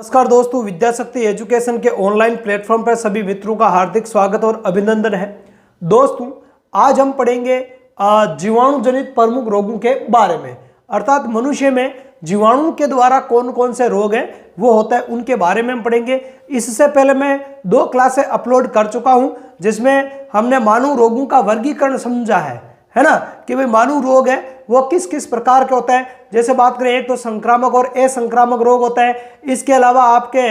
नमस्कार दोस्तों, विद्याशक्ति एजुकेशन के ऑनलाइन प्लेटफॉर्म पर सभी मित्रों का हार्दिक स्वागत और अभिनंदन है। दोस्तों, आज हम पढ़ेंगे जीवाणु जनित प्रमुख रोगों के बारे में, अर्थात मनुष्य में जीवाणु के द्वारा कौन कौन से रोग हैं वो होता है उनके बारे में हम पढ़ेंगे। इससे पहले मैं 2 क्लासें अपलोड कर चुका हूं जिसमें हमने मानव रोगों का वर्गीकरण समझा है ना, कि भाई मानव रोग है वो किस किस प्रकार के होता है। जैसे बात करें, एक तो संक्रामक और असंक्रामक रोग होता है। इसके अलावा आपके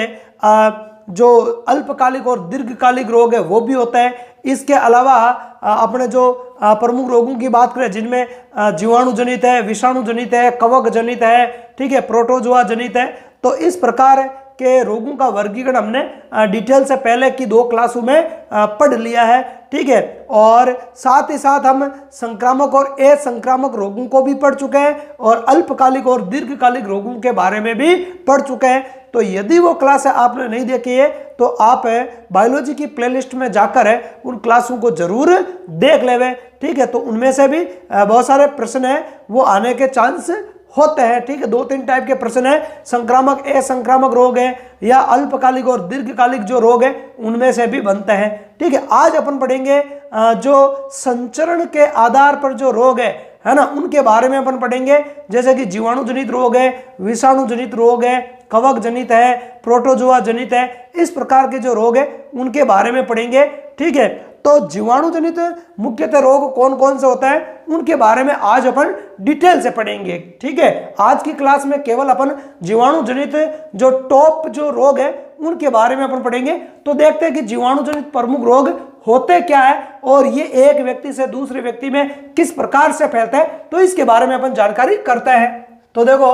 जो अल्पकालिक और दीर्घकालिक रोग है वो भी होता है। इसके अलावा अपने जो प्रमुख रोगों की बात करें जिनमें जीवाणु जनित है, विषाणु जनित है, कवक जनित है, ठीक है, प्रोटोजोआ जनित है। तो इस प्रकार के रोगों का वर्गीकरण हमने डिटेल से पहले की 2 क्लासों में पढ़ लिया है, ठीक है। और साथ ही साथ हम संक्रामक और असंक्रामक रोगों को भी पढ़ चुके हैं और अल्पकालिक और दीर्घकालिक रोगों के बारे में भी पढ़ चुके हैं। तो यदि वो क्लास आपने नहीं देखी है तो आप बायोलॉजी की प्लेलिस्ट में जाकर उन क्लासों को जरूर देख लेवे, ठीक है। तो उनमें से भी बहुत सारे प्रश्न हैं वो आने के चांस होते हैं, ठीक है। 2-3 टाइप के प्रश्न है, संक्रामक असंक्रामक रोग है या अल्पकालिक और दीर्घकालिक जो रोग है उनमें से भी बनते हैं, ठीक है। आज अपन पढ़ेंगे जो संचरण के आधार पर जो रोग है ना, उनके बारे में अपन पढ़ेंगे। जैसे कि जीवाणु जनित रोग है, विषाणु जनित रोग है, कवक जनित है, प्रोटोजोआ जनित है, इस प्रकार के जो रोग है उनके बारे में पढ़ेंगे, ठीक है। तो जीवाणु जनित मुख्यतः रोग कौन कौन से होता है उनके बारे में आज अपन डिटेल से पढ़ेंगे, ठीक है। आज की क्लास में केवल अपन जीवाणु जनित जो टॉप जो रोग है उनके बारे में अपन पढ़ेंगे। तो देखते हैं कि जीवाणु जनित प्रमुख रोग होते क्या है और ये एक व्यक्ति से दूसरे व्यक्ति में किस प्रकार से फैलता है, तो इसके बारे में अपन जानकारी करते हैं। तो देखो,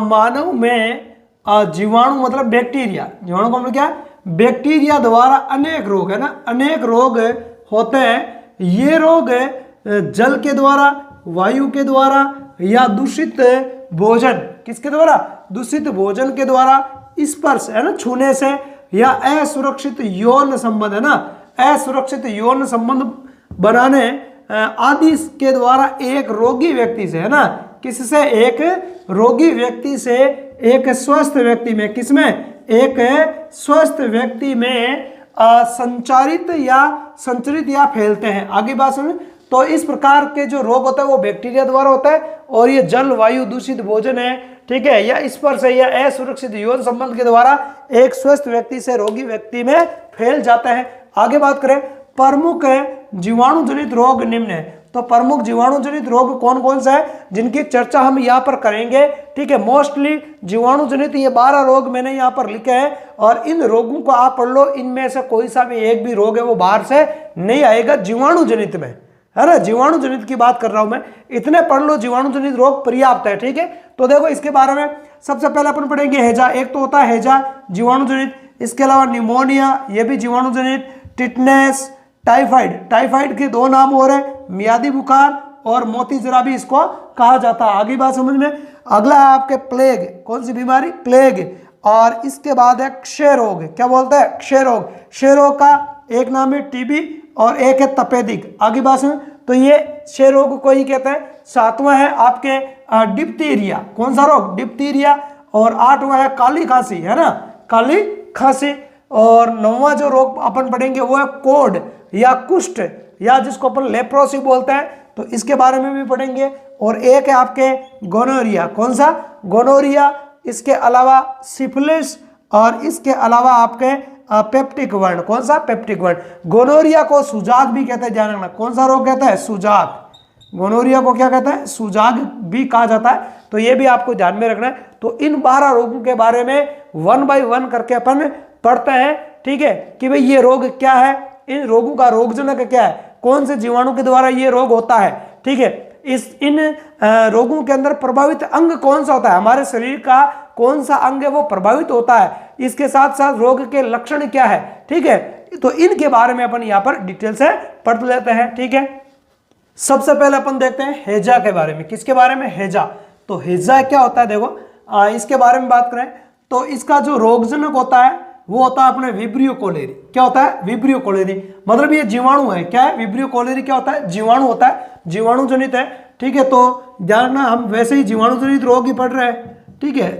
मानव में जीवाणु मतलब बैक्टीरिया, जीवाणु का मतलब क्या है, बैक्टीरिया द्वारा अनेक रोग है ना, अनेक रोग होते हैं। ये रोग जल के द्वारा, वायु के द्वारा या दूषित भोजन, किसके द्वारा, दूषित भोजन के द्वारा, स्पर्श है ना, छूने से, या असुरक्षित यौन संबंध है ना, असुरक्षित यौन संबंध बनाने आदि के द्वारा एक रोगी व्यक्ति से है ना, किससे, एक रोगी व्यक्ति से एक स्वस्थ व्यक्ति में, किसमें, एक स्वस्थ व्यक्ति में संचारित या फैलते हैं। आगे बात सुन। तो इस प्रकार के जो रोग होता है वो बैक्टीरिया द्वारा होता है और ये जल, वायु, दूषित भोजन है, ठीक है, या स्पर्श है या असुरक्षित यौन संबंध के द्वारा एक स्वस्थ व्यक्ति से रोगी व्यक्ति में फैल जाता है। आगे बात करें, प्रमुख जीवाणु जनित रोग निम्न है। तो प्रमुख जीवाणु जनित रोग कौन कौन सा है जिनकी चर्चा हम यहाँ पर करेंगे, ठीक है। मोस्टली जीवाणु जनित ये 12 रोग मैंने यहाँ पर लिखे हैं और इन रोगों को आप पढ़ लो। इनमें से कोई सा भी एक भी रोग है वो बाहर से नहीं आएगा जीवाणु जनित में, है ना। जीवाणु जनित की बात कर रहा हूं मैं, इतने पढ़ लो, जीवाणु जनित रोग पर्याप्त है, ठीक है। तो देखो, इसके बारे में सबसे पहले अपन पढ़ेंगे हैजा। एक तो होता है हैजा जीवाणु जनित, इसके अलावा निमोनिया, ये भी जीवाणु जनित, टिटनेस, टाइफाइड, टाइफाइड के 2 नाम और है, मियादी बुखार और मोती जरा भी इसको कहा जाता है। आगे बात समझ में। अगला है आपके प्लेग, कौन सी बीमारी, प्लेग। और इसके बाद है क्षय रोग, क्या बोलते हैं, क्षय रोग। क्षय रोग का एक नाम है टीबी और एक है तपेदिक। आगे बात सुन। तो ये क्षय रोग को ही कहते हैं। 7वां है आपके डिप्थीरिया, कौन सा रोग, डिप्थीरिया। और 8वां है काली खांसी, है ना, काली खांसी। और 9वां जो रोग अपन पढ़ेंगे वो है कोढ़ या कुष्ठ, या जिसको अपन लेप्रोसी बोलते हैं, तो इसके बारे में भी पढ़ेंगे। और एक है आपके गोनोरिया, कौन सा, गोनोरिया। इसके अलावा सिफिलिस और इसके अलावा आपके पेप्टिक वर्ण, कौन सा, पेप्टिक वर्ण। गोनोरिया को सुजाग भी कहते हैं, ध्यान रखना, कौन सा रोग कहता है, सुजाग। गोनोरिया को क्या कहता है, सुजाग भी कहा जाता है। तो ये भी आपको ध्यान में रखना है। तो इन 12 रोगों के बारे में 1 बाय 1 करके अपन पढ़ते हैं, ठीक है, कि भाई ये रोग क्या है, इन रोगों का रोगजनक क्या है, कौन से जीवाणु के द्वारा ये रोग होता है, ठीक है। इन रोगों के अंदर प्रभावित अंग कौन सा होता है, हमारे शरीर का कौन सा अंग है वो प्रभावित होता है, इसके साथ साथ रोग के लक्षण क्या है, ठीक है। तो इनके बारे में अपन यहाँ पर डिटेल से पढ़ लेते हैं, ठीक है। सबसे पहले अपन देखते हैं हैजा के बारे में। किसके बारे में, हैजा। तो हैजा क्या होता है, देखो इसके बारे में बात करें तो इसका जो रोगजनक होता है वो होता है अपने विब्रियो कोलेरी। क्या होता है, विब्रियो कोलेरी, मतलब ये जीवाणु है। क्या है, विब्रियो कोलेरी क्या होता है, जीवाणु होता है, जीवाणु जनित है, ठीक है। तो ध्यान रखना, हम वैसे ही जीवाणु जनित रोग ही पढ़ रहे हैं, ठीक है।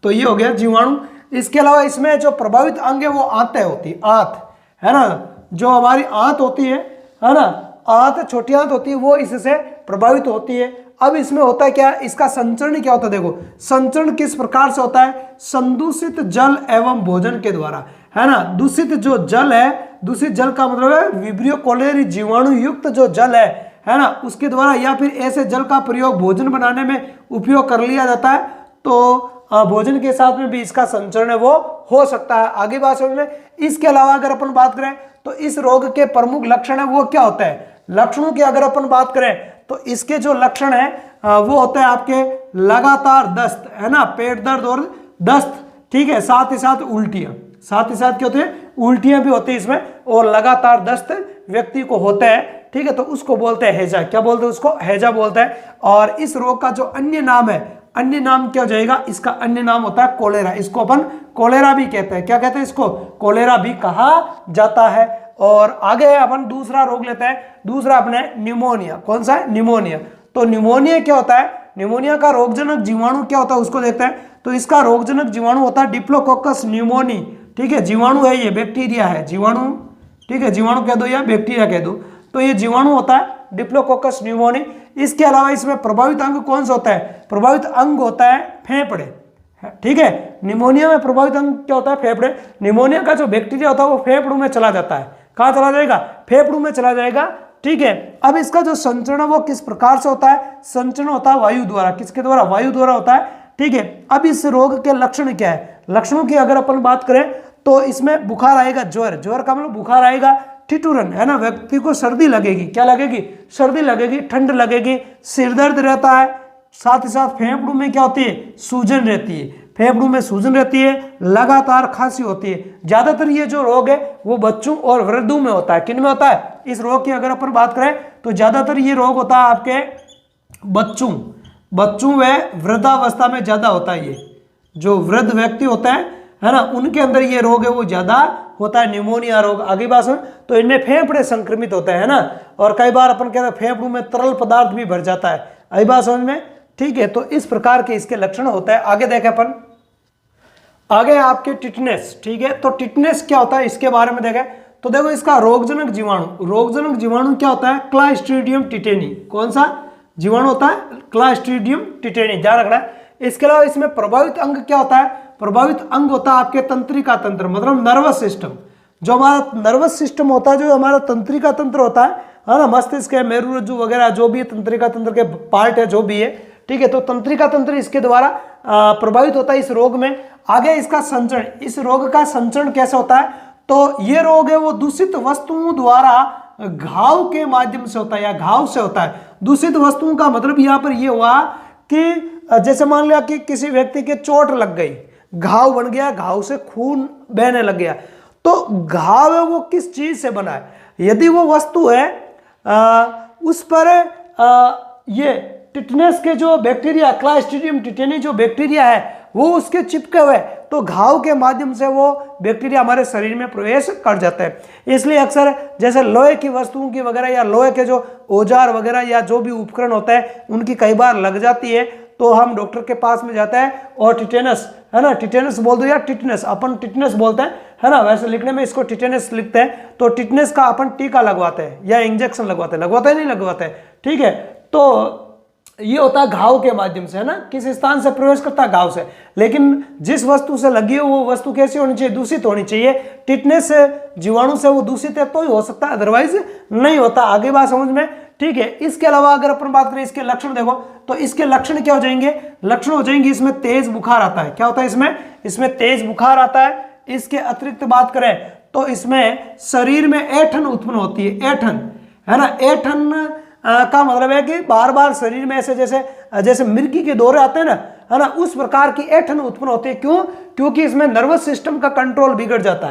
तो ये हो गया जीवाणु इसके अलावा इसमें जो प्रभावित अंग है वो आंतें होती है, आंत है ना, जो हमारी आंत होती है ना, आंत छोटी आंत होती है, वो इससे प्रभावित होती है। अब इसमें होता है क्या, इसका संचरण क्या होता है, देखो संचरण किस प्रकार से होता है, संदूषित जल एवं भोजन के द्वारा, है ना। दूषित जो जल है, दूषित जल का मतलब है विब्रियो कोलेरी जीवाणु युक्त जो जल है ना, उसके द्वारा या फिर ऐसे जल का प्रयोग भोजन बनाने में उपयोग कर लिया जाता है, तो भोजन के साथ में भी इसका संचरण है वो हो सकता है। आगे बात समझ में। इसके अलावा अगर अपन बात करें तो इस रोग के प्रमुख लक्षण है वो क्या होता है, लक्षणों की अगर अपन बात करें तो इसके जो लक्षण है वो होता है आपके लगातार दस्त, है ना, पेट दर्द और दस्त, ठीक है, साथ ही साथ उल्टियां, साथ ही साथ क्या होती है, उल्टियां भी होती है इसमें, और लगातार दस्त व्यक्ति को होता है, ठीक है, तो उसको बोलते हैं हैजा, क्या बोलते हैं उसको, हैजा बोलते हैं। और इस रोग का जो अन्य नाम है, अन्य नाम क्या हो जाएगा, इसका अन्य नाम होता है कोलेरा, इसको अपन कोलेरा भी कहते हैं, क्या कहते हैं इसको, कोलेरा भी कहा जाता है। और आगे अपन दूसरा रोग लेते हैं, दूसरा अपने निमोनिया, कौन सा है, निमोनिया। तो निमोनिया क्या होता है, निमोनिया का रोगजनक जीवाणु क्या होता है उसको देखते हैं। तो इसका रोगजनक जीवाणु होता है डिप्लोकोकस न्यूमोनी, ठीक है, जीवाणु है ये, बैक्टीरिया है, जीवाणु, ठीक है, जीवाणु कह दो या बैक्टीरिया कह दो, तो ये जीवाणु होता है डिप्लोकोकस न्यूमोनी। इसके अलावा इसमें प्रभावित अंग कौन सा होता है, प्रभावित अंग होता है फेफड़े, ठीक है, निमोनिया में प्रभावित अंग क्या होता है, फेफड़े। निमोनिया का जो बैक्टीरिया होता है वो फेफड़ों में चला जाता है, कहाँ चला जाएगा, फेफड़ों में चला जाएगा, ठीक है। अब इसका जो संचरण वो किस प्रकार से होता है, संचरण होता है वायु द्वारा, किसके द्वारा, वायु द्वारा होता है, ठीक है। अब इस रोग के लक्षण क्या है, लक्षणों की अगर अपन बात करें तो इसमें बुखार आएगा, ज्वर, ज्वर का मतलब बुखार आएगा, ठिठुरन, है ना, व्यक्ति को सर्दी लगेगी, क्या लगेगी, सर्दी लगेगी, ठंड लगेगी, सिर दर्द रहता है, साथ ही साथ फेफड़ों में क्या होती है, सूजन रहती है, फेफड़ों में सूजन रहती है, लगातार खांसी होती है। ज्यादातर ये जो रोग है वो बच्चों और वृद्धों में होता है, किन में होता है, इस रोग की अगर अपन बात करें तो ज्यादातर ये रोग होता है आपके बच्चों व वृद्धावस्था में ज्यादा होता है। ये जो वृद्ध व्यक्ति होता है ना, उनके अंदर ये रोग है वो ज्यादा होता है, निमोनिया रोग। आगे बात सुन, तो इनमें फेफड़े संक्रमित होते हैं ना, और कई बार अपन कहते हैं फेफड़ों में तरल पदार्थ भी भर जाता है, आगे बात समझ में, ठीक है। तो इस प्रकार के इसके लक्षण होता है। आगे देखें अपन, आगे आपके टिटनेस, ठीक है, तो टिटनेस क्या होता है इसके बारे में देखें तो देखो इसका रोगजनक जीवाणु क्या होता है, क्लास्ट्रीडियम टिटेनी, कौन सा जीवाणु होता है, क्लास्ट्रीडियम टिटेनी, ध्यान रखना है। इसके अलावा इसमें प्रभावित अंग क्या होता है, प्रभावित अंग होता है आपके तंत्रिका तंत्र, मतलब नर्वस सिस्टम, जो हमारा नर्वस सिस्टम होता है, जो हमारा तंत्रिका तंत्र होता है ना, मस्तिष्क है, मेरुरज्जु वगैरह जो भी तंत्रिका तंत्र के पार्ट है जो भी है, ठीक है, तो तंत्रिका तंत्र इसके द्वारा प्रभावित होता है इस रोग में। आगे इसका संचरण, इस रोग का संचरण कैसे होता है, तो ये रोग है वो दूषित वस्तुओं द्वारा घाव के माध्यम से होता है या घाव से होता है। दूषित वस्तुओं का मतलब यहाँ पर ये हुआ कि जैसे मान लिया कि किसी व्यक्ति के चोट लग गई, घाव बन गया, घाव से खून बहने लग गया, तो घाव है वो किस चीज से बना है, यदि वो वस्तु है उस पर ये टिटनेस के जो बैक्टीरिया, क्लास्ट्रीडियम टिटेनी जो बैक्टीरिया है वो उसके चिपके हुए, तो घाव के माध्यम से वो बैक्टीरिया हमारे शरीर में प्रवेश कर जाता है। इसलिए अक्सर जैसे लोहे की वस्तुओं की वगैरह या लोहे के जो औजार वगैरह या जो भी उपकरण होता है उनकी कई बार लग जाती है, तो हम डॉक्टर के पास में जाते हैं और टिटेनस, है ना, टिटेनस बोल दो या टिटनेस, अपन टिटनेस बोलते हैं, है ना, वैसे लिखने में इसको टिटेनस लिखते हैं, तो टिटनेस का अपन टीका लगवाते हैं या इंजेक्शन लगवाते हैं, नहीं लगवाते हैं, ठीक है। तो ये होता है घाव के माध्यम से, है ना, किस स्थान से प्रवेश करता है, घाव से। लेकिन जिस वस्तु से लगी हो वो वस्तु कैसी होनी चाहिए, दूषित होनी चाहिए। टिटनेस जीवाणु से वो दूषित है तो ही हो सकता है, अदरवाइज नहीं होता। आगे बात समझ में, ठीक है। इसके अलावा अगर अपन बात करें इसके लक्षण देखो, तो इसके लक्षण क्या हो जाएंगे, लक्षण हो जाएंगे इसमें तेज बुखार आता है, क्या होता है इसमें तेज बुखार आता है। इसके अतिरिक्त बात करें तो इसमें शरीर में ऐंठन उत्पन्न होती है, ऐंठन, है ना, ऐंठन का मतलब है कि बार बार शरीर में ऐसे जैसे मिर्गी के दौरे आते हैं ना, है ना, उस प्रकार की ऐंठन उत्पन्न होती है। क्यों, क्योंकि इसमें नर्वस सिस्टम का कंट्रोल बिगड़ जाता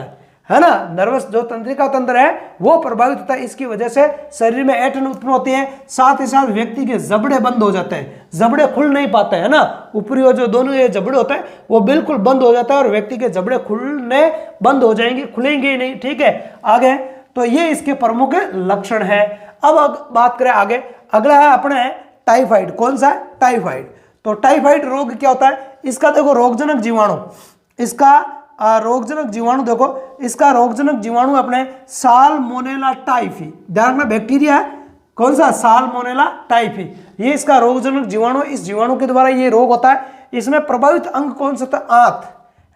है ना, नर्वस जो तंत्रिका तंत्र है वो प्रभावित होता है, इसकी वजह से शरीर में ऐंठन उत्पन्न होती है। साथ ही साथ व्यक्ति के जबड़े बंद हो जाते हैं, जबड़े खुल नहीं पाते हैं ना, ऊपरी और जो दोनों ये जबड़े होते हैं वो बिल्कुल बंद हो जाता है और व्यक्ति के जबड़े खुलने बंद हो जाएंगे, खुलेंगे ही नहीं, ठीक है। आगे तो ये इसके प्रमुख लक्षण है। अब बात करें आगे, अगला है अपने टाइफाइड, कौन सा है, टाइफाइड। तो टाइफाइड रोग क्या होता है, इसका देखो रोगजनक जीवाणु इसका रोगजनक जीवाणु देखो, इसका रोगजनक जीवाणु अपने साल्मोनेला टाइफी, ध्यान रखना बैक्टीरिया है, कौन सा, साल्मोनेला टाइफी, ये इसका रोगजनक जीवाणु। इस जीवाणु के द्वारा ये रोग होता है। इसमें प्रभावित अंग कौन सा होता है, आंत,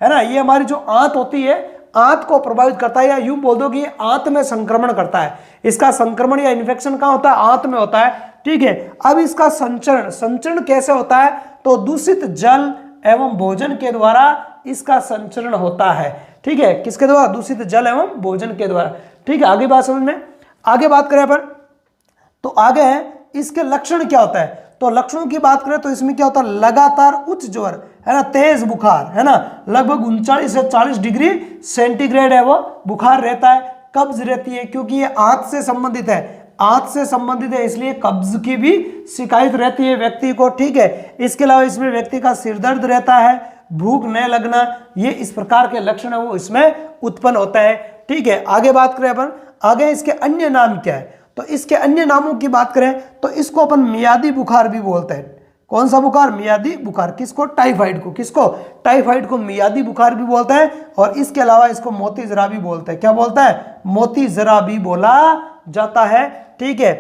है ना, ये हमारी जो आंत होती है, आंत को प्रभावित करता है, या यूं बोल दो कि ये आंत में संक्रमण करता है। इसका संक्रमण या इन्फेक्शन कहाँ होता है, आंत में होता है, ठीक है। अब इसका संचरण कैसे होता है, तो दूषित जल एवं भोजन के द्वारा इसका संचरण होता है, ठीक है, किसके द्वारा, दूषित जल एवं भोजन के द्वारा, ठीक है। आगे बात समझ में, आगे बात करें अपन, तो आगे है इसके लक्षण क्या होता है, तो लक्षणों की बात करें तो इसमें क्या होता है, लगातार उच्च ज्वर, है ना, तेज बुखार, है ना, लगभग 39 से 40 डिग्री सेंटीग्रेड है वो बुखार रहता है, कब्ज रहती है, क्योंकि ये आंत से संबंधित है, आंत से संबंधित है, इसलिए कब्ज की भी शिकायत रहती है व्यक्ति को, ठीक है। इसके अलावा इसमें व्यक्ति का सिर दर्द रहता है, भूख न लगना, ये इस प्रकार के लक्षण है वो इसमें उत्पन्न होता है, ठीक है। आगे बात करें अपन, आगे इसके अन्य नाम क्या है, तो इसके अन्य नामों की बात करें तो इसको अपन मियादी बुखार भी बोलते हैं। कौन सा बुखार, मियादी बुखार, किसको, टाइफाइड को, किसको, टाइफाइड को मियादी बुखार भी बोलते हैं, और इसके अलावा इसको मोती जरा भी बोलते हैं। क्या बोलता है, मोती जरा भी बोला जाता है, ठीक है,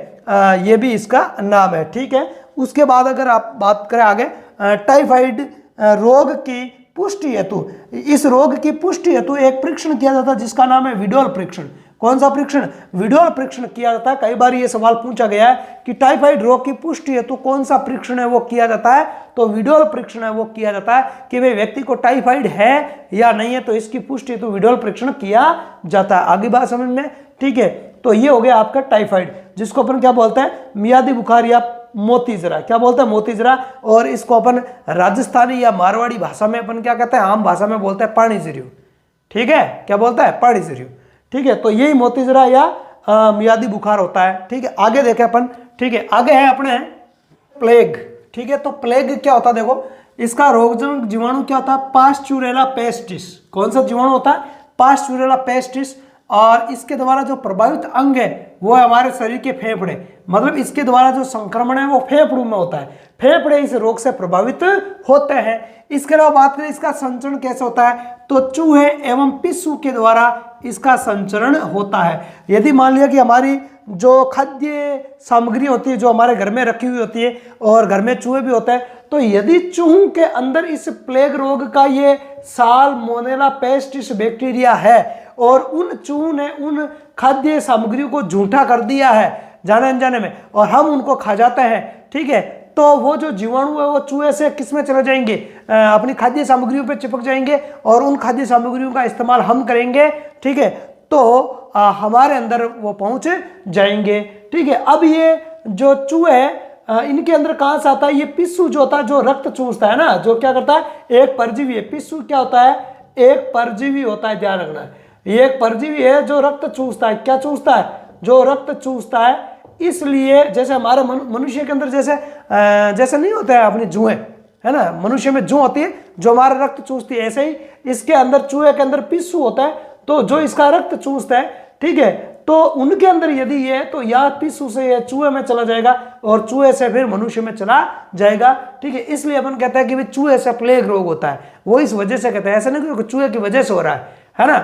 ये भी इसका नाम है, ठीक है। उसके बाद अगर आप बात करें आगे, टाइफाइड रोग की पुष्टि हेतु, इस रोग की पुष्टि हेतु एक परीक्षण किया जाता है जिसका नाम है विडोल परीक्षण। कौन सा परीक्षण, विडोल परीक्षण किया जाता है। कई बार ये सवाल पूछा गया है कि टाइफाइड रोग की पुष्टि हेतु कौन सा परीक्षण है वो किया जाता है, तो विडोल परीक्षण है वो किया जाता है कि भाई व्यक्ति को टाइफाइड है या नहीं है, तो इसकी पुष्टि हेतु विडोल परीक्षण किया जाता है। आगे बात समझ में, ठीक है। तो ये हो गया आपका टाइफाइड, जिसको अपन क्या बोलते हैं, मियादी बुखार या मोती जरा, क्या बोलते हैं, मोती जरा, और इसको अपन राजस्थानी या मारवाड़ी भाषा में अपन क्या कहते हैं, आम भाषा में बोलते हैं पानी जरियो, ठीक है, क्या बोलता है, पानी जरियो, ठीक है। तो यही मोती जरा या मियादी बुखार होता है, ठीक है। आगे देखें अपन, ठीक है, आगे है अपने प्लेग, ठीक है। तो प्लेग क्या होता है, देखो इसका रोगजनक जीवाणु क्या होता है, पास्चुरेला पेस्टिस। कौन सा जीवाणु होता है, पास्चुरेला पेस्टिस, और इसके द्वारा जो प्रभावित अंग है वो है हमारे शरीर के फेफड़े, मतलब इसके द्वारा जो संक्रमण है वो फेफड़ों में होता है, फेफड़े इस रोग से प्रभावित होते हैं। इसके अलावा बात करें इसका संचरण कैसे होता है, तो चूहे एवं पिस्सू के द्वारा इसका संचरण होता है। यदि मान लिया कि हमारी जो खाद्य सामग्री होती है जो हमारे घर में रखी हुई होती है और घर में चूहे भी होते हैं, तो यदि चूहों के अंदर इस प्लेग रोग का ये साल्मोनेला पेस्टिस बैक्टीरिया है और उन चूहों ने उन खाद्य सामग्रियों को झूठा कर दिया है जाने अनजाने में, और हम उनको खा जाते हैं, ठीक है, तो वो जो जीवाणु है वो चूहे से किस में चले जाएंगे, अपनी खाद्य सामग्रियों पे चिपक जाएंगे और उन खाद्य सामग्रियों का इस्तेमाल हम करेंगे, ठीक है, तो हमारे अंदर वो पहुंच जाएंगे, ठीक है। अब ये जो चूहे इनके अंदर कहां से आता है, ये पिस्सू जो होता है जो रक्त चूसता है ना, जो क्या करता है, एक परजीवी है। पिस्सू क्या होता है, एक परजीवी होता है, ध्यान रखना है, ये एक परजीवी है जो रक्त चूसता है। क्या चूसता है, जो रक्त चूसता है। इसलिए जैसे हमारे मनुष्य के अंदर जैसे नहीं होता है अपनी जुएं, है ना, मनुष्य में जू होती है जो हमारा रक्त चूसती है, ऐसे ही इसके अंदर चूहे के अंदर पिस्सू होता है तो जो इसका रक्त चूसता है, ठीक है, तो उनके अंदर यदि ये है तो या पिस्सू से या चूहे में चला जाएगा और चूहे से फिर मनुष्य में चला जाएगा, ठीक है। इसलिए अपन कहते हैं कि भाई चूहे से प्लेग रोग होता है, वो इस वजह से कहते हैं, ऐसा नहीं कि चूहे की वजह से हो रहा है ना।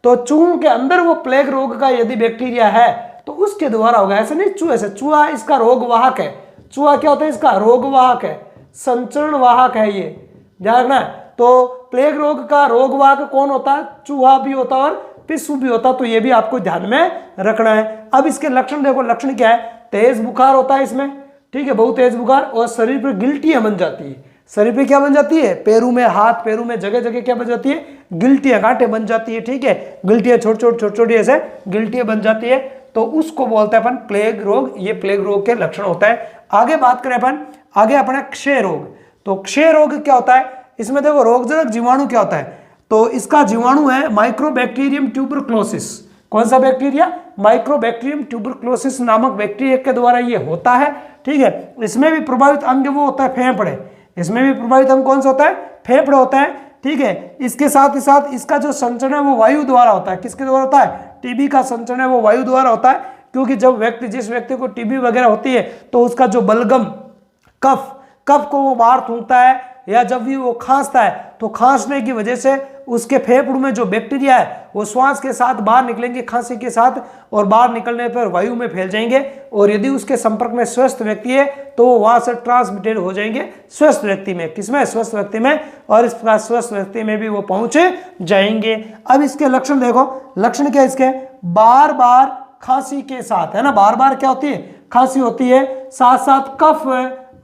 तो चूहों के अंदर वो प्लेग रोग का यदि बैक्टीरिया है तो उसके द्वारा होगा, ऐसा नहीं चूहे से। चूहा इसका रोग वाहक है, चूहा क्या होता है, इसका रोग वाहक है, संचरण वाहक है, ये ध्यान रखना है। तो प्लेग रोग का रोग वाहक कौन होता है, चूहा भी होता है और पिस्सू भी होता है, तो ये भी आपको ध्यान में रखना है। अब इसके लक्षण देखो, लक्षण क्या है, तेज बुखार होता है इसमें, ठीक है, बहुत तेज बुखार, और शरीर पर गिल्टियां बन जाती है। शरीर पे क्या बन जाती है, पैरों में, हाथ पैरों में जगह जगह क्या बन जाती है, गिल्टियां, गांठें बन जाती है, ठीक है, गिल्टियां छोटी छोटी ऐसे गिल्टियां बन जाती है, तो उसको बोलते हैं अपन प्लेग रोग। ये प्लेग रोग के लक्षण होता है। आगे बात करें अपन, आगे अपना क्षय रोग। तो क्षय रोग क्या होता है, इसमें देखो रोगजनक जीवाणु क्या होता है, तो इसका जीवाणु है माइक्रोबैक्टीरियम ट्यूबरक्लोसिस। कौन सा बैक्टीरिया, माइक्रोबैक्टीरियम ट्यूबरक्लोसिस नामक बैक्टीरिया के द्वारा ये होता है, ठीक है। इसमें भी प्रभावित अंग वो होता है फेफड़े, इसमें भी प्रभावित अंग कौन सा होता है, फेफड़े होता है, ठीक है। इसके साथ ही साथ इसका जो संचरण है वो वायु द्वारा होता है। किसके द्वारा होता है, टीबी का संचरण है वो वायु द्वारा होता है, क्योंकि जब जिस व्यक्ति को टीबी वगैरह होती है तो उसका जो बलगम कफ को वो बाहर थूकता है, या जब भी वो खांसता है तो खांसने की वजह से उसके फेफड़ों में जो बैक्टीरिया है वो श्वास के साथ बाहर निकलेंगे, खांसी के साथ, और बाहर निकलने पर वायु में फैल जाएंगे, और यदि उसके संपर्क में स्वस्थ व्यक्ति है तो वो वहां से ट्रांसमिटेड हो जाएंगे स्वस्थ व्यक्ति में। किसमें? स्वस्थ व्यक्ति में, और इस प्रकार स्वस्थ व्यक्ति में भी वो पहुंच जाएंगे। अब इसके लक्षण देखो, लक्षण क्या है इसके? बार बार खांसी के साथ, है ना, बार बार क्या होती है? खांसी होती है, साथ साथ कफ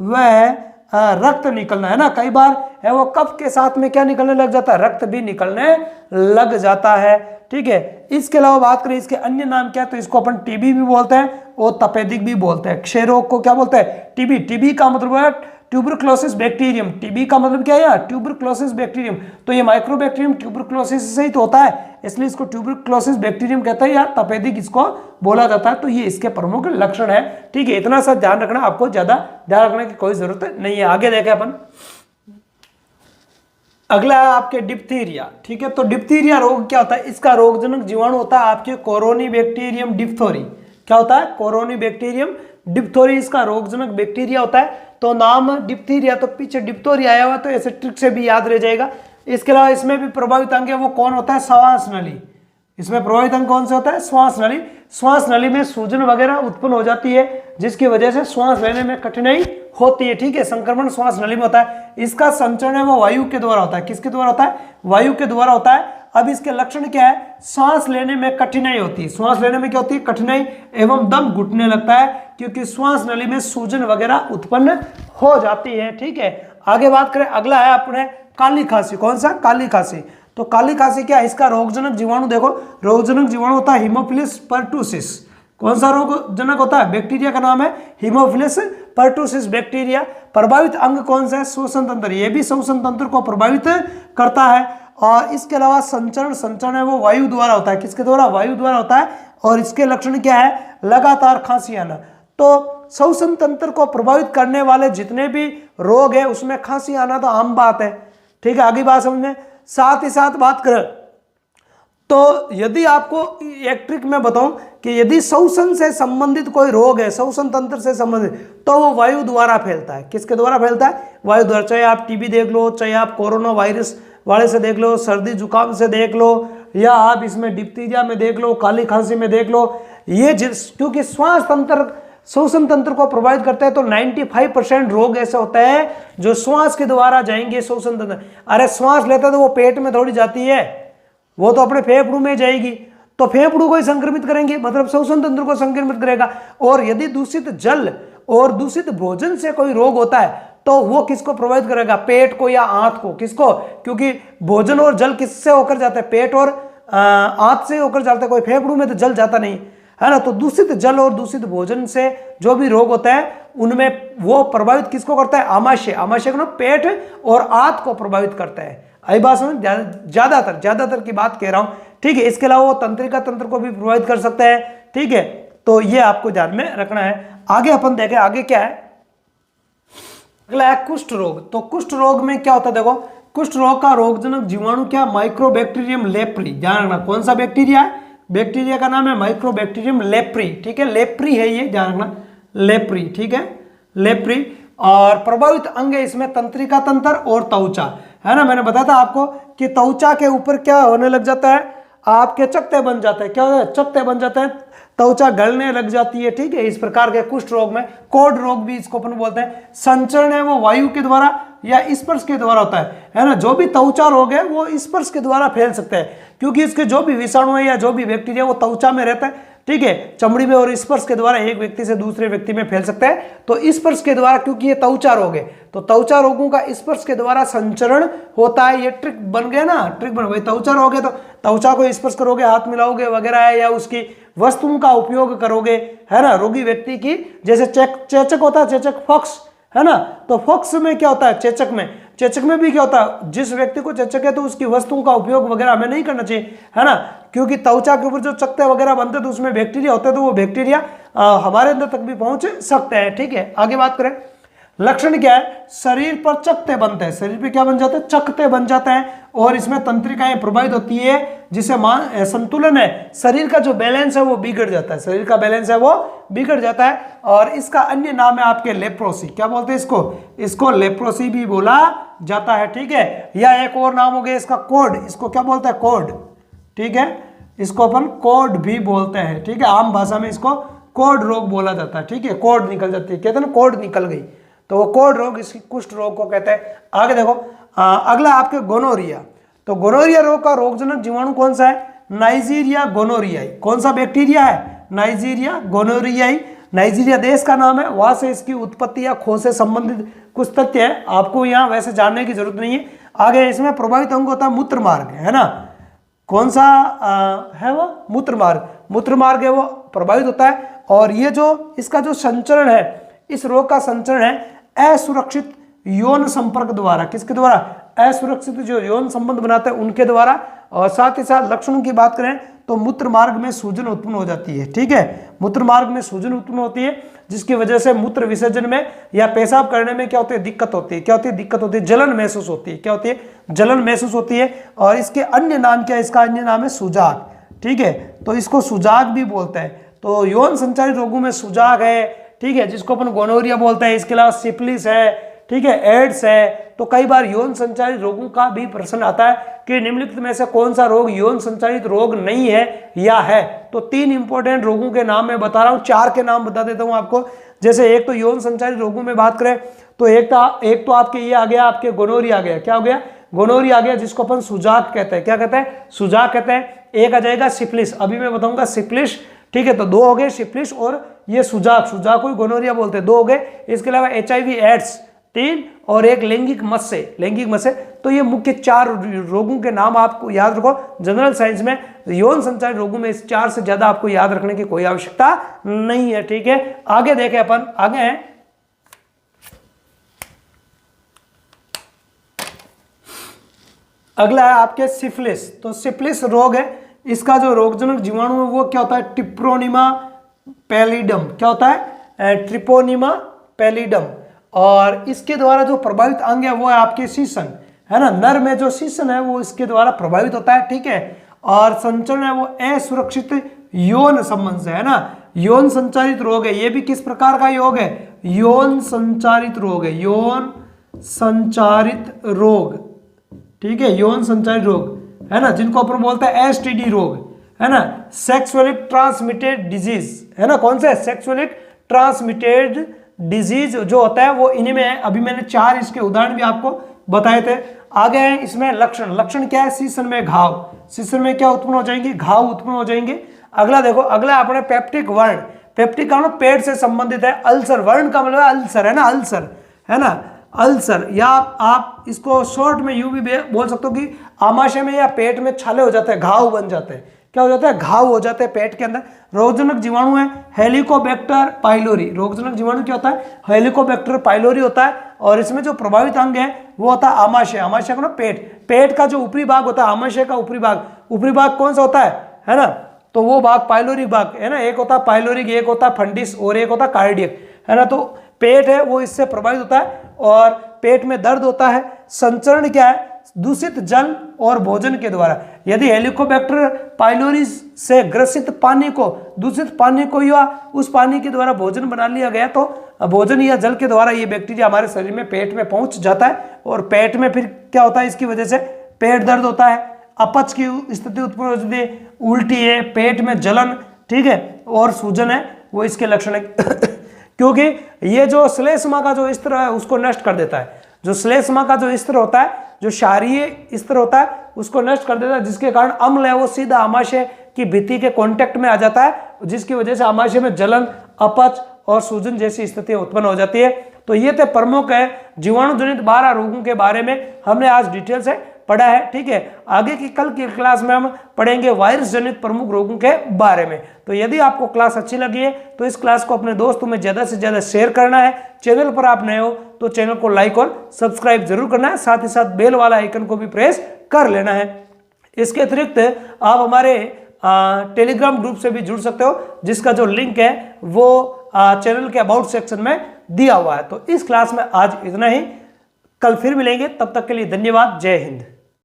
व रक्त निकलना, है ना, कई बार है वो कफ के साथ में क्या निकलने लग जाता है? रक्त भी निकलने लग जाता है, ठीक है। इसके अलावा बात करें इसके अन्य नाम क्या है, तो इसको अपन टीबी भी बोलते हैं और तपेदिक भी बोलते हैं। क्षय रोग को क्या बोलते हैं? टीबी। टीबी का मतलब है ट्यूबरक्लोसिस बैक्टीरियम। टीबी का मतलब क्या है यार? Tuberculosis bacterium. तो ये माइक्रोबैक्टीरियम ट्यूबरक्लोसिस से ही तो होता है, इसलिए इसको ट्यूबरक्लोसिस बैक्टीरियम कहते हैं, या तपेदिक इसको बोला जाता है। तो ये इसके प्रमुख लक्षण है, ठीक है। इतना सा ध्यान रखना, आपको ज्यादा ध्यान रखने की कोई जरूरत नहीं है। आगे देखें अपन, अगला है आपके डिप्थीरिया, ठीक है। तो डिप्थीरिया रोग क्या होता है? इसका रोगजनक जीवाणु होता है आपके कोरोनीबैक्टीरियम डिप्थोरी। क्या होता है? कोरोनीबैक्टीरियम डिप्थोरी इसका रोगजनक बैक्टीरिया होता है। तो नाम डिप्थीरिया, तो पीछे डिप्थोरी आया हुआ, तो ऐसे ट्रिक से भी याद रह जाएगा। इसके अलावा इसमें भी प्रभावित अंग है वो कौन होता है? श्वास नली। इसमें प्रभावित अंग कौन से होता है? श्वास नली। श्वास नली में सूजन वगैरह उत्पन्न हो जाती है, जिसकी वजह से श्वास लेने में कठिनाई होती है, ठीक है। संक्रमण श्वास नली में होता है। इसका संचरण है वो वायु के द्वारा होता है। किसके द्वारा होता है? वायु के द्वारा होता है। अब इसके लक्षण क्या है? सांस लेने में कठिनाई होती है। श्वास लेने में क्या होती है? कठिनाई, एवं दम घुटने लगता है, क्योंकि श्वास नली में सूजन वगैरह उत्पन्न हो जाती है, ठीक है। आगे बात करें, अगला है अपने काली खांसी। कौन सा? काली खांसी। तो काली खांसी क्या है? इसका रोगजनक जीवाणु देखो, रोगजनक जीवाणु होता है हीमोफिलस पर्टुसिस। कौन सा रोगजनक होता है? बैक्टीरिया का नाम है हीमोफिलस पर्टुसिस बैक्टीरिया। प्रभावित अंग कौन सा है? श्वसन तंत्र। ये भी श्वसन तंत्र को प्रभावित करता है। और इसके अलावा संचरण है वो वायु द्वारा होता है। किसके द्वारा? वायु द्वारा होता है। और इसके लक्षण क्या है? लगातार खांसी आना। तो श्वसन तंत्र को प्रभावित करने वाले जितने भी रोग है उसमें खांसी आना तो आम बात है, ठीक है। आगे बात समझ में। साथ ही साथ बात करें तो यदि आपको एक ट्रिक मैं बताऊं कि यदि श्वसन से संबंधित कोई रोग है, श्वसन तंत्र से संबंधित, तो वो वायु द्वारा फैलता है। किसके द्वारा फैलता है? वायु द्वारा। चाहे आप टीबी देख लो, चाहे आप कोरोना वायरस वाले से देख लो, सर्दी जुकाम से देख लो, या आप इसमें डिप्थीरिया में देख लो, काली खांसी में देख लो। ये क्योंकि श्वास तंत्र श्वसन तंत्र को प्रभावित करता है, तो 95% रोग ऐसे होते हैं जो श्वास के द्वारा जाएंगे श्वसन तंत्र। अरे श्वास लेता है तो वो पेट में थोड़ी जाती है, वो तो अपने फेफड़ों में जाएगी, तो फेफड़ों को ही संक्रमित करेंगे, मतलब श्वसन तंत्र को संक्रमित करेगा। और यदि दूषित जल और दूषित भोजन से कोई रोग होता है तो वो किसको प्रभावित करेगा? पेट को या आंत को। किसको? क्योंकि भोजन और जल किससे होकर जाता है? पेट और आंत से होकर जाता है, कोई फेफड़ों में तो जल जाता नहीं, है ना। तो दूषित जल और दूषित भोजन से जो भी रोग होता है उनमें वो प्रभावित किसको करता है? आमाशय। आमाशय को पेट और आंत को प्रभावित करता है। आई बात समझ? ज्यादातर की बात कह रहा हूं, ठीक है। इसके अलावा वो तंत्रिका तंत्र को भी प्रभावित कर सकता है, ठीक है। तो ये आपको ध्यान में रखना है। आगे अपन देखें, आगे क्या है? अगला है कुष्ठ रोग। तो कुष्ठ रोग में क्या होता है? देखो, कुष्ठ रोग का रोगजनक जीवाणु क्या? Mycobacterium leprae. ध्यान रखना, कौन सा बैक्टीरिया है? बैक्टीरिया का नाम है माइक्रोबैक्टीरियम लेप्री, ठीक है। लेप्री है ये, ध्यान रखना, लेप्री, ठीक है, लेप्री। और प्रभावित अंग है इसमें तंत्रिका तंत्र और त्वचा, है ना। मैंने बताया था आपको कि त्वचा के ऊपर क्या होने लग जाता है? आपके चकते बन जाते हैं। क्या होता है? चकते बन जाते हैं, त्वचा गलने लग जाती है, ठीक है। इस प्रकार के कुष्ठ रोग में, कोढ़ रोग भी इसको अपन बोलते हैं। संचरण है वो वायु के द्वारा या स्पर्श के द्वारा होता है ना। जो भी त्वचा रोग है वो स्पर्श के द्वारा फैल सकता है, क्योंकि इसके जो भी विषाणु है या जो भी बैक्टीरिया वो त्वचा में रहता है, ठीक है, चमड़ी में, और स्पर्श के द्वारा एक व्यक्ति से दूसरे व्यक्ति में फैल सकता है। तो स्पर्श के द्वारा, क्योंकि ये त्वचा रोग है, तो त्वचा रोगों का स्पर्श के द्वारा संचरण होता है। ये ट्रिक बन गया ना, ट्रिक बन गई। त्वचा रोग है तो त्वचा को स्पर्श करोगे, हाथ मिलाओगे वगैरह है, या उसकी वस्तुओं का उपयोग करोगे, है ना। रोगी व्यक्ति की, जैसे चेचक होता है, चेचक फॉक्स, है ना। तो फॉक्स में क्या होता है? चेचक में भी क्या होता है? जिस व्यक्ति को चेचक है तो उसकी वस्तुओं का उपयोग वगैरह हमें नहीं करना चाहिए, है ना। क्योंकि त्वचा के ऊपर जो चकते वगैरह बनते हैं तो उसमें बैक्टीरिया होते हैं, तो वो बैक्टीरिया हमारे अंदर तक भी पहुंच सकते हैं, ठीक है। आगे बात करें, लक्षण क्या है, शरीर पर चकते बनते हैं, शरीर पे क्या बन जाते हैं, चकते बन जाते हैं, और इसमें तंत्रिकाएं प्रभावित होती है, जिसे संतुलन है, शरीर का जो बैलेंस है वो बिगड़ जाता है, शरीर का बैलेंस है वो बिगड़ जाता है। और इसका अन्य नाम है आपके लेप्रोसी। क्या बोलते हैं इसको लेप्रोसी भी बोला जाता है, ठीक है। या एक और नाम हो गया इसका कोड, इसको क्या बोलते हैं, कोड, ठीक है, इसको अपन कोड भी बोलते हैं, ठीक है। आम भाषा में इसको कोड रोग बोला जाता है, ठीक है, कोड निकल जाती है, कहते हैं ना कोड निकल गई, तो वो कोड रोग, इस कुष्ठ रोग को कहते हैं। आगे देखो, अगला आपके गोनोरिया। तो गोनोरिया रोग का रोगजनक जीवाणु कौन सा है, नाइजीरिया गोनोरियाई। कौन सा बैक्टीरिया है, नाइजीरिया गोनोरियाई। नाइजीरिया देश का नाम है, वहां से इसकी उत्पत्ति या खोज से संबंधित कुछ तथ्य है, आपको यहाँ वैसे जानने की जरूरत नहीं है। आगे इसमें प्रभावित अंग होता है मूत्र मार्ग, है ना, कौन सा है वो, मूत्र मार्ग, मूत्र मार्ग है वो प्रभावित होता है। और ये जो इसका जो संचरण है, इस रोग का संचरण है असुरक्षित यौन संपर्क द्वारा। किसके द्वारा, असुरक्षित जो यौन संबंध बनाते हैं उनके द्वारा। और साथ ही साथ लक्षणों की बात करें तो मूत्र मार्ग में सूजन उत्पन्न हो जाती है, ठीक है, मूत्र मार्ग में सूजन उत्पन्न होती है, जिसकी वजह से मूत्र विसर्जन में या पेशाब करने में क्या होती है, दिक्कत होती है। क्या होती है, दिक्कत होती है, जलन महसूस होती है। क्या होती है, जलन महसूस होती है। और इसके अन्य नाम क्या है, इसका अन्य नाम है सुजाग, ठीक है, तो इसको सुजाग भी बोलते हैं। तो यौन संचारित रोगों में सुजाग है, ठीक है, जिसको अपन गोनोरिया बोलते हैं। इसके अलावा सिफिलिस है, ठीक है, एड्स है। तो कई बार यौन संचारित रोगों का भी प्रश्न आता है कि निम्नलिखित में से कौन सा रोग यौन संचारित रोग नहीं है या है। तो 3 इंपॉर्टेंट रोगों के नाम मैं बता रहा हूं, 4 के नाम बता देता हूं आपको। जैसे एक तो यौन संचारित रोगों में बात करें तो एक तो आपके ये आ गया, आपके गोनोरिया आ गया। क्या हो गया, गोनोरिया आ गया, जिसको अपन सुजाग कहते हैं। क्या कहते हैं, सुजाग कहते हैं। एक आ जाएगा सिफिलिस, अभी मैं बताऊंगा सिफिलिस, ठीक है। तो 2 हो गए, सिफिलिस और ये सुजाग को गोनोरिया बोलते हैं, 2 हो गए। इसके अलावा HIV एड्स 3 और एक लैंगिक मत्स्य। तो ये मुख्य 4 रोगों के नाम आपको याद रखो। जनरल साइंस में यौन संचारित रोगों में इस 4 से ज्यादा आपको याद रखने की कोई आवश्यकता नहीं है, ठीक है। आगे देखें अपन, आगे हैं अगला है आपके सिफिलिस। तो सिफिलिस रोग है, इसका जो रोगजनक जीवाणु है वो क्या होता है, ट्रिपोनिमा पैलिडम। क्या होता है, ट्रिपोनिमा पैलिडम। और इसके द्वारा जो प्रभावित अंग है वो है आपके शीशन, है ना, नर में जो शीशन है वो इसके द्वारा प्रभावित होता है, ठीक है। और संचरण है वो असुरक्षित यौन संबंध से, है ना, यौन संचारित रोग है। ये भी किस प्रकार का योग है, यौन संचारित रोग है, यौन संचारित रोग, ठीक है, यौन संचारित रोग, है ना, जिनको अपन बोलते हैं STD रोग, है ना, सेक्सुअली ट्रांसमिटेड डिजीज, है ना। कौन से, सेक्सुअली ट्रांसमिटेड डिजीज जो होता है वो इन्हीं में है। अभी मैंने 4 इसके उदाहरण भी आपको बताए थे। आगे हैं इसमें लक्षण क्या है, शीशन में घाव, शीशन में क्या उत्पन्न हो जाएंगे, घाव उत्पन्न हो जाएंगे। अगला देखो, अगला अपने पेप्टिक वर्ण, पेप्टिक वर्ण पेट से संबंधित है। अल्सर, वर्ण का मतलब अल्सर, है ना, अल्सर, है ना, अल्सर, या आप इसको शॉर्ट में यूं भी बोल सकते हो कि आमाशय में या पेट में छाले हो जाते हैं, घाव बन जाते हैं। क्या हो जाता है, घाव हो जाते हैं पेट के अंदर। रोगजनक जीवाणु है हेलिकोबैक्टर पाइलोरी। रोगजनक जीवाणु क्या होता है, हेलिकोबैक्टर पाइलोरी होता है। और इसमें जो प्रभावित अंग है वो होता है आमाशय, आमाशय का ना पेट का जो ऊपरी भाग होता है, आमाशय का ऊपरी भाग कौन सा होता है ना, तो वो भाग पाइलोरिक भाग, है ना। एक होता है पाइलोरिक, एक होता है फंडिस और एक होता है कार्डियक, है ना। तो पेट है वो इससे प्रभावित होता है और पेट में दर्द होता है। संचरण क्या है, दूषित जल और भोजन के द्वारा। यदि हेलिकोबैक्टर पाइलोरी से ग्रसित पानी को, दूषित पानी को या उस पानी के द्वारा भोजन बना लिया गया तो भोजन या जल के द्वारा ये बैक्टीरिया हमारे शरीर में पेट में पहुंच जाता है और पेट में फिर क्या होता है, इसकी वजह से पेट दर्द होता है, अपच की स्थिति उत्पन्न हो जाती है, उल्टी है, पेट में जलन, ठीक है, और सूजन है, वो इसके लक्षण है। क्योंकि ये जो श्लेष्मा का जो स्तर है उसको नष्ट कर देता है। जो श्लेष्मा का जो स्तर होता है, जो क्षारीय स्तर होता है उसको नष्ट कर देता है, जिसके कारण अम्ल है वो सीधा आमाशय की भित्ति के कांटेक्ट में आ जाता है, जिसकी वजह से आमाशय में जलन, अपच और सूजन जैसी स्थिति उत्पन्न हो जाती है। तो ये थे प्रमुख है जीवाणु जनित 12 रोगों के बारे में हमने आज डिटेल से पढ़ा है, ठीक है। आगे की कल की क्लास में हम पढ़ेंगे वायरस जनित प्रमुख रोगों के बारे में। तो यदि आपको क्लास अच्छी लगी है तो इस क्लास को अपने दोस्तों में ज्यादा से ज्यादा शेयर करना है। चैनल पर आप नए हो तो चैनल को लाइक और सब्सक्राइब जरूर करना है, साथ ही साथ बेल वाला आइकन को भी प्रेस कर लेना है। इसके अतिरिक्त आप हमारे टेलीग्राम ग्रुप से भी जुड़ सकते हो, जिसका जो लिंक है वो चैनल के अबाउट सेक्शन में दिया हुआ है। तो इस क्लास में आज इतना ही, कल फिर मिलेंगे, तब तक के लिए धन्यवाद, जय हिंद।